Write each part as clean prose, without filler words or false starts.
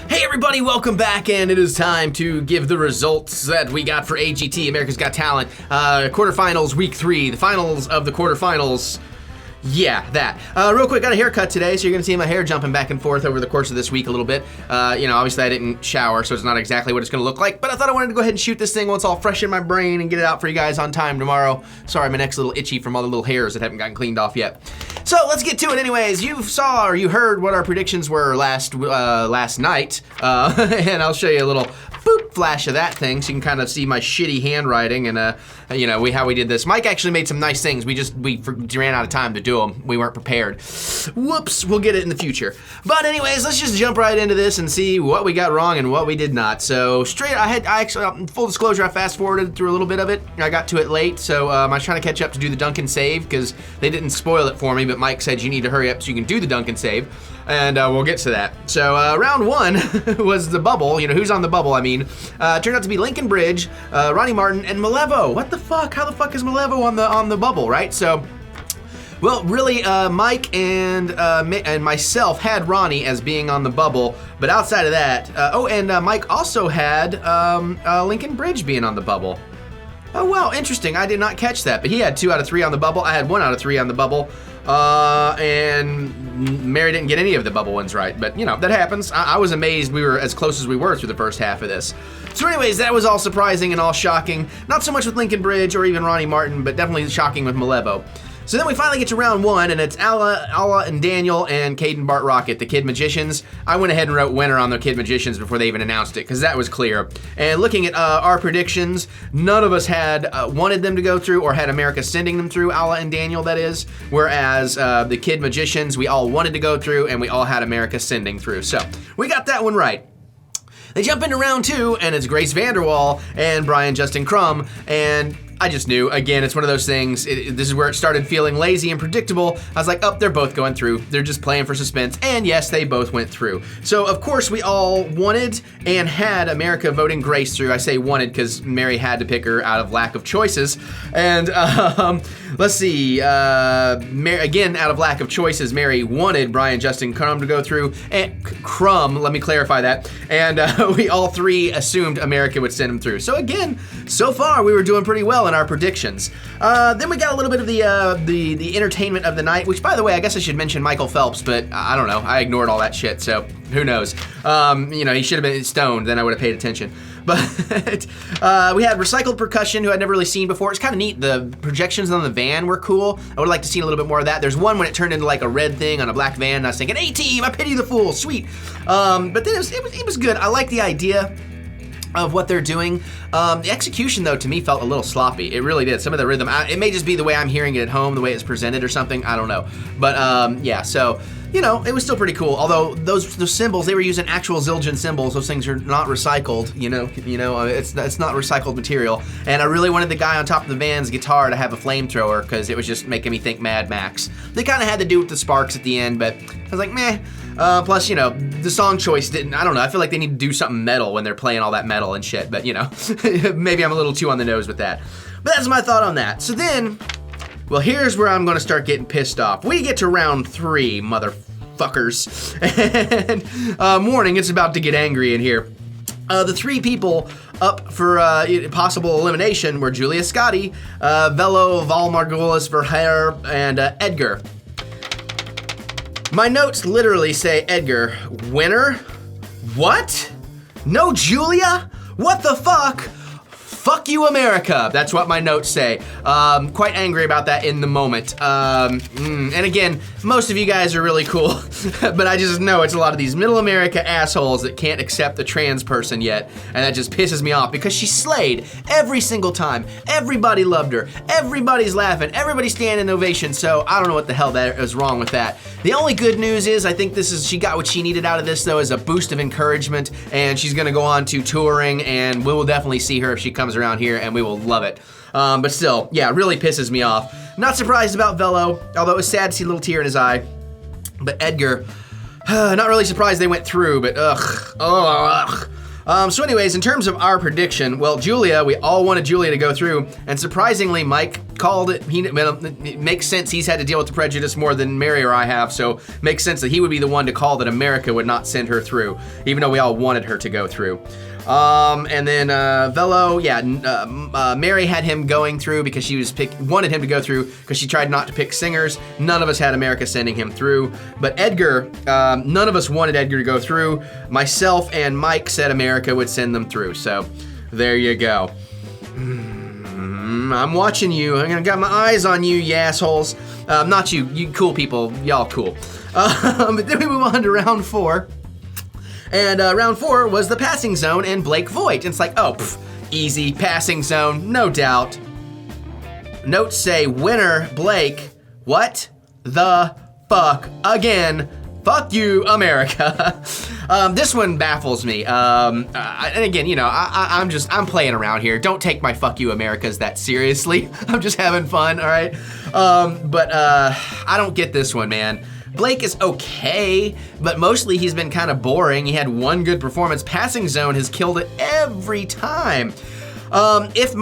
Hey everybody, welcome back, and it is time to give the results that we got for AGT, America's Got Talent, quarterfinals week 3, the finals of the quarterfinals. Yeah, that. Real quick, got a haircut today, so you're gonna see my hair jumping back and forth over the course of this week a little bit. Obviously I didn't shower, so it's not exactly what it's gonna look like, but I thought I wanted to go ahead and shoot this thing once all fresh in my brain and get it out for you guys on time tomorrow. Sorry, my neck's a little itchy from all the little hairs that haven't gotten cleaned off yet. So let's get to it anyways. You saw or you heard what our predictions were last night, and I'll show you a little boop flash of that thing so you can kind of see my shitty handwriting and how we did this. Mike actually made some nice things. We ran out of time to do them. We weren't prepared. Whoops, we'll get it in the future. But anyways, let's just jump right into this and see what we got wrong and what we did not. So full disclosure, I fast forwarded through a little bit of it. I got to it late, so I was trying to catch up to do the dunk and save because they didn't spoil it for me, but Mike said you need to hurry up so you can do the dunk and save. And we'll get to that. So round 1 was the bubble. Who's on the bubble, I mean. Turned out to be Lincoln Bridge, Ronnie Martin, and Malevo. What the fuck? How the fuck is Malevo on the bubble, right? So, well, really, Mike and myself had Ronnie as being on the bubble, but outside of that, Mike also had Lincoln Bridge being on the bubble. Oh, wow, interesting. I did not catch that, but he had 2 out of 3 on the bubble. I had 1 out of 3 on the bubble. And Mary didn't get any of the bubble ones right, but that happens. I was amazed we were as close as we were through the first half of this. So anyways, that was all surprising and all shocking. Not so much with Lincoln Bridge or even Ronnie Martin, but definitely shocking with Malevo. So then we finally get to round 1, and it's Alla and Daniel and Caden Bart Rocket, the Kid Magicians. I went ahead and wrote winner on the Kid Magicians before they even announced it, because that was clear. And looking at our predictions, none of us had wanted them to go through or had America sending them through, Alla and Daniel, that is. Whereas the Kid Magicians, we all wanted to go through, and we all had America sending through. So we got that one right. They jump into round 2, and it's Grace VanderWaal and Brian Justin Klum, and I just knew, again, it's one of those things, this is where it started feeling lazy and predictable. I was like, oh, they're both going through. They're just playing for suspense, and yes, they both went through. So, of course, we all wanted and had America voting Grace through. I say wanted because Mary had to pick her out of lack of choices. And, let's see, again, out of lack of choices, Mary wanted Brian Justin Klum to go through, and Klum, let me clarify that, and we all 3 assumed America would send him through. So, again, so far, we were doing pretty well in our predictions. Then we got a little bit of the entertainment of the night, which, by the way, I guess I should mention Michael Phelps, but I don't know. I ignored all that shit, so who knows? He should have been stoned, then I would have paid attention. But we had Recycled Percussion, who I'd never really seen before. It's kind of neat. The projections on the van were cool. I would like to see a little bit more of that. There's one when it turned into like a red thing on a black van, and I was thinking, A-Team, I pity the fool, sweet. But then it was good. I like the idea of what they're doing. The execution, though, to me felt a little sloppy. It really did. Some of the rhythm, it may just be the way I'm hearing it at home, the way it's presented or something. I don't know. But yeah, so it was still pretty cool. Although those cymbals, they were using actual Zildjian cymbals. Those things are not recycled. It's not recycled material. And I really wanted the guy on top of the van's guitar to have a flamethrower because it was just making me think Mad Max. They kind of had to do with the sparks at the end, but I was like, meh. Plus, the song choice didn't, I don't know, I feel like they need to do something metal when they're playing all that metal and shit, but maybe I'm a little too on the nose with that. But that's my thought on that. So then, well, here's where I'm gonna start getting pissed off. We get to round 3, motherfuckers. And warning, it's about to get angry in here. The 3 people up for possible elimination were Julia Scotti, Velo Valmargulis Verheer, and Edgar. My notes literally say Edgar, winner? What? No Julia? What the fuck? Fuck you, America. That's what my notes say. Quite angry about that in the moment. And again, most of you guys are really cool, but I just know it's a lot of these middle America assholes that can't accept the trans person yet, and that just pisses me off because she slayed every single time. Everybody loved her. Everybody's laughing. Everybody's standing ovation, so I don't know what the hell that is wrong with that. The only good news is I think she got what she needed out of this, though, as a boost of encouragement, and she's gonna go on to touring, and we will definitely see her if she comes around here, and we will love it. But still, yeah, really pisses me off. Not surprised about Velo, although it was sad to see a little tear in his eye. But Edgar, not really surprised they went through, but ugh. So anyways, in terms of our prediction, well, Julia, we all wanted Julia to go through, and surprisingly, Mike called it. It makes sense. He's had to deal with the prejudice more than Mary or I have, so makes sense that he would be the one to call that America would not send her through, even though we all wanted her to go through. And then Velo, Mary had him going through because she wanted him to go through because she tried not to pick singers. None of us had America sending him through. But Edgar, none of us wanted Edgar to go through. Myself and Mike said America would send them through. So there you go. I'm watching you. I got my eyes on you, you assholes. Not you. You cool people. Y'all cool. But then we move on to round 4. And round 4 was the passing zone and Blake Voigt. It's like, oh, easy, passing zone, no doubt. Notes say, winner, Blake. What the fuck? Again, fuck you, America. This one baffles me. And again, you know, I'm playing around here. Don't take my fuck you, Americas that seriously. I'm just having fun, all right? But I don't get this one, man. Blake is okay, but mostly he's been kind of boring. He had one good performance. Passing zone has killed it every time. If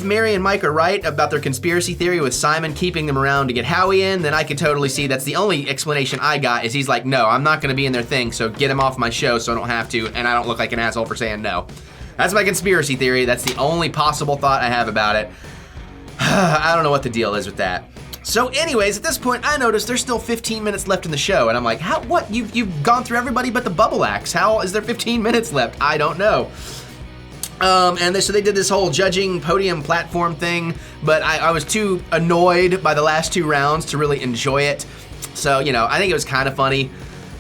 Mary and Mike are right about their conspiracy theory with Simon keeping them around to get Howie in, then I could totally see that's the only explanation I got is he's like, no, I'm not gonna be in their thing, so get him off my show so I don't have to, and I don't look like an asshole for saying no. That's my conspiracy theory. That's the only possible thought I have about it. I don't know what the deal is with that. So anyways, at this point, I noticed there's still 15 minutes left in the show, and I'm like, what? You've gone through everybody but the bubble acts. How is there 15 minutes left? I don't know. So they did this whole judging podium platform thing, but I was too annoyed by the last 2 rounds to really enjoy it. So, you know, I think it was kind of funny,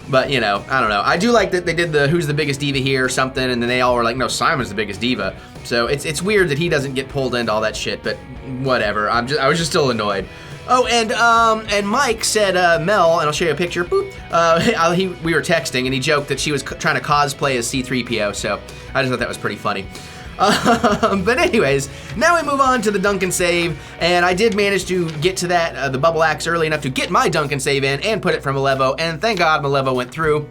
but, you know, I don't know. I do like that they did the who's the biggest diva here or something, and then they all were like, no, Simon's the biggest diva. So it's weird that he doesn't get pulled into all that shit, but whatever. I was just still annoyed. Oh, and Mike said, Mel, and I'll show you a picture, boop, we were texting, and he joked that she was trying to cosplay as C-3PO, so I just thought that was pretty funny. But anyways, now we move on to the dunk and save, and I did manage to get to that, the bubble acts early enough to get my dunk and save in and put it from Malevo, and thank God Malevo went through.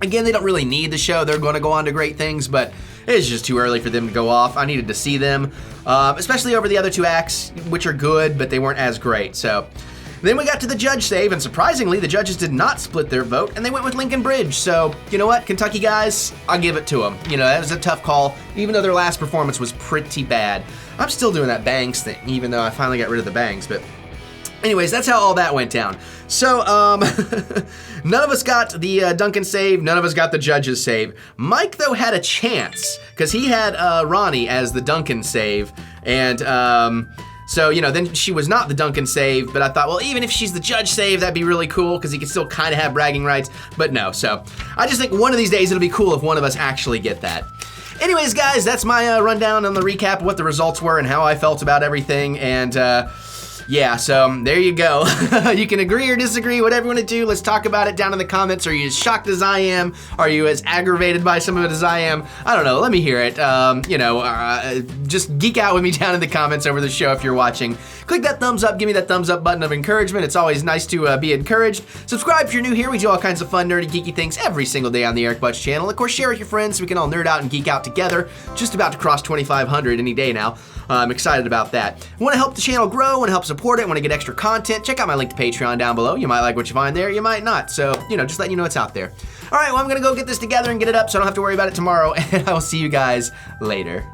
Again, they don't really need the show. They're going to go on to great things, but it's just too early for them to go off. I needed to see them, especially over the other 2 acts, which are good, but they weren't as great. So then we got to the judge save, and surprisingly, the judges did not split their vote, and they went with Lincoln Bridge. So, you know what, Kentucky guys, I'll give it to them. You know, that was a tough call, even though their last performance was pretty bad. I'm still doing that bangs thing, even though I finally got rid of the bangs, but anyways, that's how all that went down. So, none of us got the Duncan save, none of us got the judges save. Mike, though, had a chance, because he had Ronnie as the Duncan save, and so, you know, then she was not the Duncan save, but I thought, well, even if she's the judge save, that'd be really cool, because he could still kind of have bragging rights, but no. So, I just think one of these days it'll be cool if one of us actually get that. Anyways, guys, that's my rundown on the recap of what the results were and how I felt about everything, and yeah, so there you go. You can agree or disagree, whatever you want to do. Let's talk about it down in the comments. Are you as shocked as I am? Are you as aggravated by some of it as I am? I don't know. Let me hear it. Just geek out with me down in the comments over the show if you're watching. Click that thumbs up. Give me that thumbs up button of encouragement. It's always nice to be encouraged. Subscribe if you're new here. We do all kinds of fun, nerdy, geeky things every single day on the Eric Butts channel. Of course, share with your friends so we can all nerd out and geek out together. Just about to cross 2,500 any day now. I'm excited about that. Want to help the channel grow, want to help support it, want to get extra content, check out my link to Patreon down below. You might like what you find there, you might not. So, you know, just letting you know it's out there. All right, well, I'm going to go get this together and get it up so I don't have to worry about it tomorrow, and I will see you guys later.